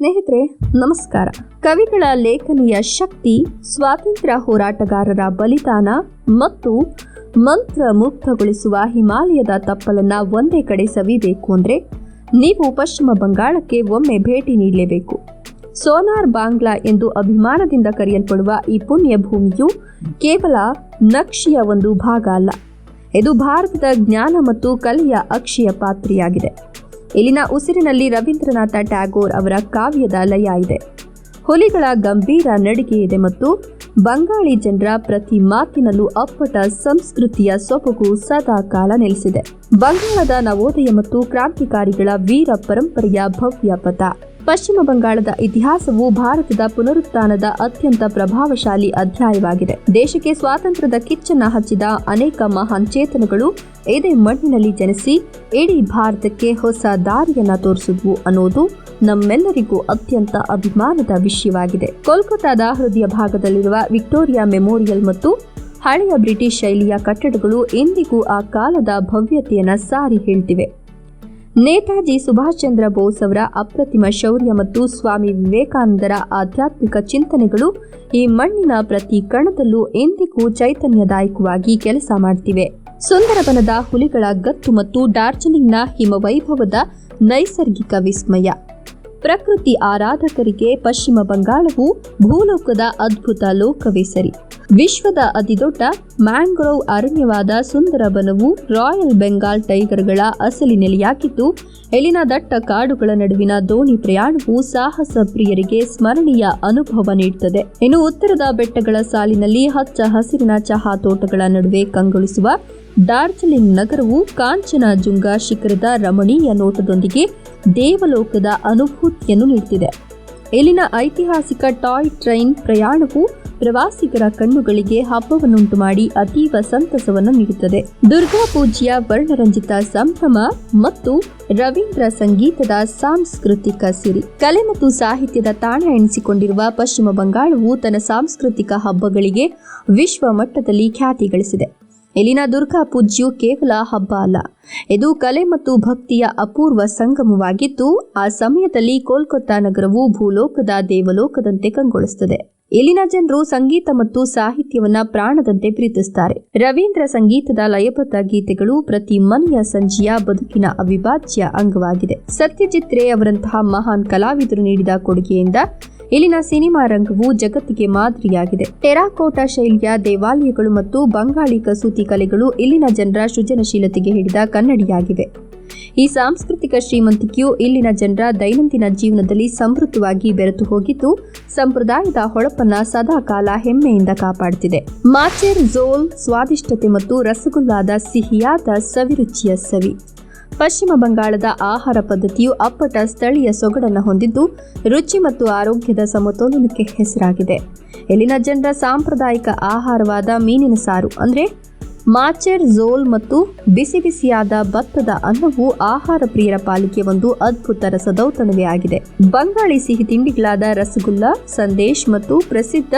ಸ್ನೇಹಿತರೆ ನಮಸ್ಕಾರ. ಕವಿಗಳ ಲೇಖನಿಯ ಶಕ್ತಿ, ಸ್ವಾತಂತ್ರ್ಯ ಹೋರಾಟಗಾರರ ಬಲಿದಾನ ಮತ್ತು ಮಂತ್ರ ಮುಕ್ತಗೊಳಿಸುವ ಹಿಮಾಲಯದ ತಪ್ಪಲನ್ನ ಒಂದೇ ಕಡೆ ಸವಿಬೇಕು ಅಂದ್ರೆ ನೀವು ಪಶ್ಚಿಮ ಬಂಗಾಳಕ್ಕೆ ಒಮ್ಮೆ ಭೇಟಿ ನೀಡಲೇಬೇಕು. ಸೋನಾರ್ ಬಾಂಗ್ಲಾ ಎಂದು ಅಭಿಮಾನದಿಂದ ಕರೆಯಲ್ಪಡುವ ಈ ಪುಣ್ಯ ಭೂಮಿಯು ಕೇವಲ ನಕ್ಷೆಯ ಒಂದು ಭಾಗ ಅಲ್ಲ, ಇದು ಭಾರತದ ಜ್ಞಾನ ಮತ್ತು ಕಲೆಯ ಅಕ್ಷಯ ಪಾತ್ರೆಯಾಗಿದೆ. ಇಲ್ಲಿನ ಉಸಿರಿನಲ್ಲಿ ರವೀಂದ್ರನಾಥ ಟ್ಯಾಗೋರ್ ಅವರ ಕಾವ್ಯದ ಲಯ ಇದೆ, ಹುಲಿಗಳ ಗಂಭೀರ ನಡಿಗೆ ಇದೆ ಮತ್ತು ಬಂಗಾಳಿ ಜನರ ಪ್ರತಿ ಮಾತಿನಲ್ಲೂ ಅಪ್ಪಟ ಸಂಸ್ಕೃತಿಯ ಸೊಬಗು ಸದಾ ಕಾಲ ನೆಲೆಸಿದೆ. ಬಂಗಾಳದ ನವೋದಯ ಮತ್ತು ಕ್ರಾಂತಿಕಾರಿಗಳ ವೀರ ಪರಂಪರೆಯ ಭವ್ಯ ಪಥ. ಪಶ್ಚಿಮ ಬಂಗಾಳದ ಇತಿಹಾಸವು ಭಾರತದ ಪುನರುತ್ಥಾನದ ಅತ್ಯಂತ ಪ್ರಭಾವಶಾಲಿ ಅಧ್ಯಾಯವಾಗಿದೆ. ದೇಶಕ್ಕೆ ಸ್ವಾತಂತ್ರ್ಯದ ಕಿಚ್ಚನ್ನ ಹಚ್ಚಿದ ಅನೇಕ ಮಹಾನ್ ಚೇತನಗಳು ಇದೇ ಮಣ್ಣಿನಲ್ಲಿ ಜನಿಸಿ ಇಡೀ ಭಾರತಕ್ಕೆ ಹೊಸ ದಾರಿಯನ್ನ ತೋರಿಸಿದ್ವು ಅನ್ನೋದು ನಮ್ಮೆಲ್ಲರಿಗೂ ಅತ್ಯಂತ ಅಭಿಮಾನದ ವಿಷಯವಾಗಿದೆ. ಕೋಲ್ಕತ್ತಾದ ಹೃದಯ ಭಾಗದಲ್ಲಿರುವ ವಿಕ್ಟೋರಿಯಾ ಮೆಮೋರಿಯಲ್ ಮತ್ತು ಹಳೆಯ ಬ್ರಿಟಿಷ್ ಶೈಲಿಯ ಕಟ್ಟಡಗಳು ಇಂದಿಗೂ ಆ ಕಾಲದ ಭವ್ಯತೆಯನ್ನ ಸಾರಿ ಹೇಳ್ತಿವೆ. ನೇತಾಜಿ ಸುಭಾಷ್ ಚಂದ್ರ ಬೋಸ್ ಅವರ ಅಪ್ರತಿಮ ಶೌರ್ಯ ಮತ್ತು ಸ್ವಾಮಿ ವಿವೇಕಾನಂದರ ಆಧ್ಯಾತ್ಮಿಕ ಚಿಂತನೆಗಳು ಈ ಮಣ್ಣಿನ ಪ್ರತಿ ಕಣದಲ್ಲೂ ಎಂದಿಗೂ ಚೈತನ್ಯದಾಯಕವಾಗಿ ಕೆಲಸ ಮಾಡ್ತಿವೆ. ಸುಂದರಬನದ ಹುಲಿಗಳ ಗತ್ತು ಮತ್ತು ಡಾರ್ಜಿಲಿಂಗ್ನ ಹಿಮವೈಭವದ ನೈಸರ್ಗಿಕ ವಿಸ್ಮಯ. ಪ್ರಕೃತಿ ಆರಾಧಕರಿಗೆ ಪಶ್ಚಿಮ ಬಂಗಾಳವು ಭೂಲೋಕದ ಅದ್ಭುತ ಲೋಕವೇ ಸರಿ. ವಿಶ್ವದ ಅತಿದೊಡ್ಡ ಮ್ಯಾಂಗ್ರೋವ್ ಅರಣ್ಯವಾದ ಸುಂದರಬನವು ರಾಯಲ್ ಬೆಂಗಾಲ್ ಟೈಗರ್ಗಳ ಅಸಲಿ ನೆಲೆಯಾಗಿದ್ದು, ಇಲ್ಲಿನ ದಟ್ಟ ಕಾಡುಗಳ ನಡುವಿನ ದೋಣಿ ಪ್ರಯಾಣವು ಸಾಹಸ ಪ್ರಿಯರಿಗೆ ಸ್ಮರಣೀಯ ಅನುಭವ ನೀಡುತ್ತದೆ. ಇನ್ನು ಉತ್ತರದ ಬೆಟ್ಟಗಳ ಸಾಲಿನಲ್ಲಿ ಹಚ್ಚ ಹಸಿರಿನ ಚಹಾ ತೋಟಗಳ ನಡುವೆ ಕಂಗೊಳಿಸುವ ಡಾರ್ಜಿಲಿಂಗ್ ನಗರವು ಕಾಂಚನಜುಂಗ ಶಿಖರದ ರಮಣೀಯ ನೋಟದೊಂದಿಗೆ ದೇವಲೋಕದ ಅನುಭೂತಿಯನ್ನು ನೀಡುತ್ತಿದೆ. ಇಲ್ಲಿನ ಐತಿಹಾಸಿಕ ಟಾಯ್ ಟ್ರೈನ್ ಪ್ರಯಾಣವು ಪ್ರವಾಸಿಗರ ಕಣ್ಣುಗಳಿಗೆ ಹಬ್ಬವನ್ನುಂಟು ಮಾಡಿ ಅತೀವ ಸಂತಸವನ್ನು ನೀಡುತ್ತದೆ. ದುರ್ಗಾ ಪೂಜೆಯ ವರ್ಣರಂಜಿತ ಸಂಭ್ರಮ ಮತ್ತು ರವೀಂದ್ರ ಸಂಗೀತದ ಸಾಂಸ್ಕೃತಿಕ ಸಿರಿ. ಕಲೆ ಮತ್ತು ಸಾಹಿತ್ಯದ ತಾಣ ಎನಿಸಿಕೊಂಡಿರುವ ಪಶ್ಚಿಮ ಬಂಗಾಳವು ತನ್ನ ಸಾಂಸ್ಕೃತಿಕ ಹಬ್ಬಗಳಿಗೆ ವಿಶ್ವ ಮಟ್ಟದಲ್ಲಿ ಖ್ಯಾತಿ ಗಳಿಸಿದೆ. ಇಲ್ಲಿನ ದುರ್ಗಾ ಪೂಜೆಯು ಕೇವಲ ಹಬ್ಬ ಅಲ್ಲ, ಇದು ಕಲೆ ಮತ್ತು ಭಕ್ತಿಯ ಅಪೂರ್ವ ಸಂಗಮವಾಗಿದ್ದು, ಆ ಸಮಯದಲ್ಲಿ ಕೋಲ್ಕತ್ತಾ ನಗರವು ಭೂಲೋಕದ ದೇವಲೋಕದಂತೆ ಕಂಗೊಳಿಸುತ್ತದೆ. ಇಲ್ಲಿನ ಜನರು ಸಂಗೀತ ಮತ್ತು ಸಾಹಿತ್ಯವನ್ನ ಪ್ರಾಣದಂತೆ ಪ್ರೀತಿಸುತ್ತಾರೆ. ರವೀಂದ್ರ ಸಂಗೀತದ ಲಯಬದ್ಧ ಗೀತೆಗಳು ಪ್ರತಿ ಮನೆಯ ಸಂಜೆಯ ಬದುಕಿನ ಅವಿಭಾಜ್ಯ ಅಂಗವಾಗಿದೆ. ಸತ್ಯಜಿತ್ ರೇ ಅವರಂತಹ ಮಹಾನ್ ಕಲಾವಿದರು ನೀಡಿದ ಕೊಡುಗೆಯಿಂದ ಇಲ್ಲಿನ ಸಿನಿಮಾ ರಂಗವು ಜಗತ್ತಿಗೆ ಮಾದರಿಯಾಗಿದೆ. ಟೆರಾಕೋಟಾ ಶೈಲಿಯ ದೇವಾಲಯಗಳು ಮತ್ತು ಬಂಗಾಳಿ ಕಸೂತಿ ಕಲೆಗಳು ಇಲ್ಲಿನ ಜನರ ಸೃಜನಶೀಲತೆಗೆ ಹಿಡಿದ ಕನ್ನಡಿಯಾಗಿವೆ. ಈ ಸಾಂಸ್ಕೃತಿಕ ಶ್ರೀಮಂತಿಕೆಯು ಇಲ್ಲಿನ ಜನರ ದೈನಂದಿನ ಜೀವನದಲ್ಲಿ ಸಮೃದ್ಧವಾಗಿ ಬೆರೆತು ಹೋಗಿದ್ದು, ಸಂಪ್ರದಾಯದ ಹೊಳಪನ್ನ ಸದಾಕಾಲ ಹೆಮ್ಮೆಯಿಂದ ಕಾಪಾಡುತ್ತಿದೆ. ಮಾಚೆರ್ ಝೋಲ್ ಸ್ವಾದಿಷ್ಟತೆ ಮತ್ತು ರಸಗುಲ್ಲಾದ ಸಿಹಿಯಾದ ಸವಿರುಚಿಯ ಸವಿ. ಪಶ್ಚಿಮ ಬಂಗಾಳದ ಆಹಾರ ಪದ್ಧತಿಯು ಅಪ್ಪಟ ಸ್ಥಳೀಯ ಸೊಗಡನ್ನು ಹೊಂದಿದ್ದು, ರುಚಿ ಮತ್ತು ಆರೋಗ್ಯದ ಸಮತೋಲನಕ್ಕೆ ಹೆಸರಾಗಿದೆ. ಇಲ್ಲಿನ ಜನರ ಸಾಂಪ್ರದಾಯಿಕ ಆಹಾರವಾದ ಮೀನಿನ ಸಾರು ಅಂದ್ರೆ ಮಾಚೆರ್ ಝೋಲ್ ಮತ್ತು ಬಿಸಿ ಬಿಸಿಯಾದ ಭತ್ತದ ಅನ್ನವು ಆಹಾರ ಪ್ರಿಯರ ಪಾಲಿಗೆ ಒಂದು ಅದ್ಭುತ ರಸದೌತಣವೇ ಆಗಿದೆ. ಬಂಗಾಳಿ ಸಿಹಿ ತಿಂಡಿಗಳಾದ ರಸಗುಲ್ಲಾ, ಸಂದೇಶ್ ಮತ್ತು ಪ್ರಸಿದ್ಧ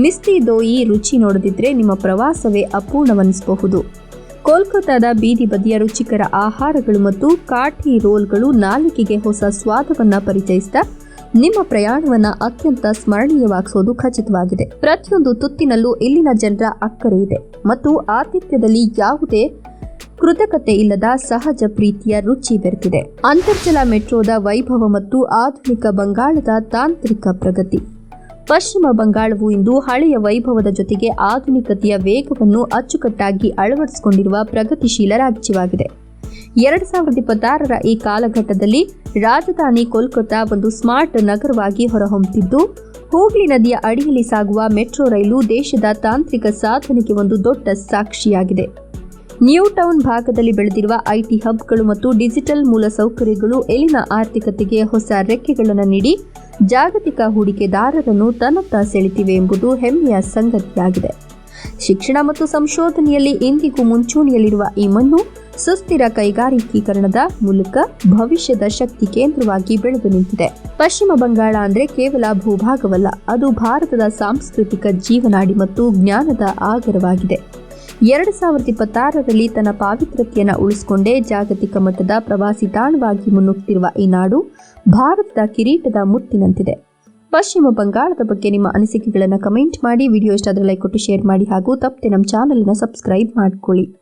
ಮಿಸ್ತಿ ದೋಯಿ ರುಚಿ ನೋಡದಿದ್ರೆ ನಿಮ್ಮ ಪ್ರವಾಸವೇ ಅಪೂರ್ಣವೆನಿಸಬಹುದು. ಕೋಲ್ಕತ್ತಾದ ಬೀದಿ ಬದಿಯ ರುಚಿಕರ ಆಹಾರಗಳು ಮತ್ತು ಕಾಠಿ ರೋಲ್ಗಳು ನಾಲಿಗೆಗೆ ಹೊಸ ಸ್ವಾದವನ್ನ ಪರಿಚಯಿಸಿದ ನಿಮ್ಮ ಪ್ರಯಾಣವನ್ನ ಅತ್ಯಂತ ಸ್ಮರಣೀಯವಾಗಿಸೋದು ಖಚಿತವಾಗಿದೆ. ಪ್ರತಿಯೊಂದು ತುತ್ತಿನಲ್ಲೂ ಇಲ್ಲಿನ ಜನರ ಅಕ್ಕರೆ ಇದೆ ಮತ್ತು ಆತಿಥ್ಯದಲ್ಲಿ ಯಾವುದೇ ಕೃತಕತೆ ಇಲ್ಲದ ಸಹಜ ಪ್ರೀತಿಯ ರುಚಿ ಬೆರೆತಿದೆ. ಅಂತರ್ಜಲ ಮೆಟ್ರೋದ ವೈಭವ ಮತ್ತು ಆಧುನಿಕ ಬಂಗಾಳದ ತಾಂತ್ರಿಕ ಪ್ರಗತಿ. ಪಶ್ಚಿಮ ಬಂಗಾಳವು ಇಂದು ಹಳೆಯ ವೈಭವದ ಜೊತೆಗೆ ಆಧುನಿಕತೆಯ ವೇಗವನ್ನು ಅಚ್ಚುಕಟ್ಟಾಗಿ ಅಳವಡಿಸಿಕೊಂಡಿರುವ ಪ್ರಗತಿಶೀಲ ರಾಜ್ಯವಾಗಿದೆ. 2026ರ ಈ ಕಾಲಘಟ್ಟದಲ್ಲಿ ರಾಜಧಾನಿ ಕೋಲ್ಕತ್ತಾ ಒಂದು ಸ್ಮಾರ್ಟ್ ನಗರವಾಗಿ ಹೊರಹೊಮ್ಮುತ್ತಿದ್ದು, ಹೂಗ್ಲಿ ನದಿಯ ಅಡಿಯಲ್ಲಿ ಸಾಗುವ ಮೆಟ್ರೋ ರೈಲು ದೇಶದ ತಾಂತ್ರಿಕ ಸಾಧನೆಗೆ ಒಂದು ದೊಡ್ಡ ಸಾಕ್ಷಿಯಾಗಿದೆ. ನ್ಯೂ ಟೌನ್ ಭಾಗದಲ್ಲಿ ಬೆಳೆದಿರುವ ಐಟಿ ಹಬ್ಗಳು ಮತ್ತು ಡಿಜಿಟಲ್ ಮೂಲಸೌಕರ್ಯಗಳು ಇಲ್ಲಿನ ಆರ್ಥಿಕತೆಗೆ ಹೊಸ ರೆಕ್ಕೆಗಳನ್ನು ನೀಡಿ ಜಾಗತಿಕ ಹೂಡಿಕೆದಾರರನ್ನು ತನ್ನತ್ತ ಸೆಳೆತಿವೆ ಎಂಬುದು ಹೆಮ್ಮೆಯ ಸಂಗತಿಯಾಗಿದೆ. ಶಿಕ್ಷಣ ಮತ್ತು ಸಂಶೋಧನೆಯಲ್ಲಿ ಇಂದಿಗೂ ಮುಂಚೂಣಿಯಲ್ಲಿರುವ ಈ ಮಣ್ಣು ಸುಸ್ಥಿರ ಕೈಗಾರಿಕೀಕರಣದ ಮೂಲಕ ಭವಿಷ್ಯದ ಶಕ್ತಿ ಕೇಂದ್ರವಾಗಿ ಬೆಳೆದು ನಿಂತಿದೆ. ಪಶ್ಚಿಮ ಬಂಗಾಳ ಅಂದ್ರೆ ಕೇವಲ ಭೂಭಾಗವಲ್ಲ, ಅದು ಭಾರತದ ಸಾಂಸ್ಕೃತಿಕ ಜೀವನಾಡಿ ಮತ್ತು ಜ್ಞಾನದ ಆಗರವಾಗಿದೆ. 2026ರಲ್ಲಿ ತನ್ನ ಪಾವಿತ್ರ್ಯತೆಯನ್ನು ಉಳಿಸಿಕೊಂಡೇ ಜಾಗತಿಕ ಮಟ್ಟದ ಪ್ರವಾಸಿ ತಾಣವಾಗಿ ಮುನ್ನುಗ್ತಿರುವ ಈ ನಾಡು ಭಾರತದ ಕಿರೀಟದ ಮುತ್ತಿನಂತಿದೆ. ಪಶ್ಚಿಮ ಬಂಗಾಳದ ಬಗ್ಗೆ ನಿಮ್ಮ ಅನಿಸಿಕೆಗಳನ್ನು ಕಮೆಂಟ್ ಮಾಡಿ. ವಿಡಿಯೋ ಇಷ್ಟ ಆದರೆ ಲೈಕ್ ಕೊಟ್ಟು ಶೇರ್ ಮಾಡಿ ಹಾಗೂ ತಪ್ಪದೆ ನಮ್ಮ ಚಾನಲ್ನ ಸಬ್ಸ್ಕ್ರೈಬ್ ಮಾಡ್ಕೊಳ್ಳಿ.